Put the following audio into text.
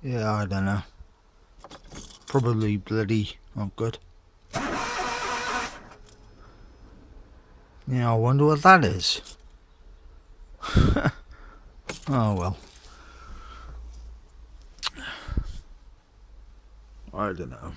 Yeah, I don't know. Probably bloody not good. Yeah, I wonder what that is. Oh well. I don't know.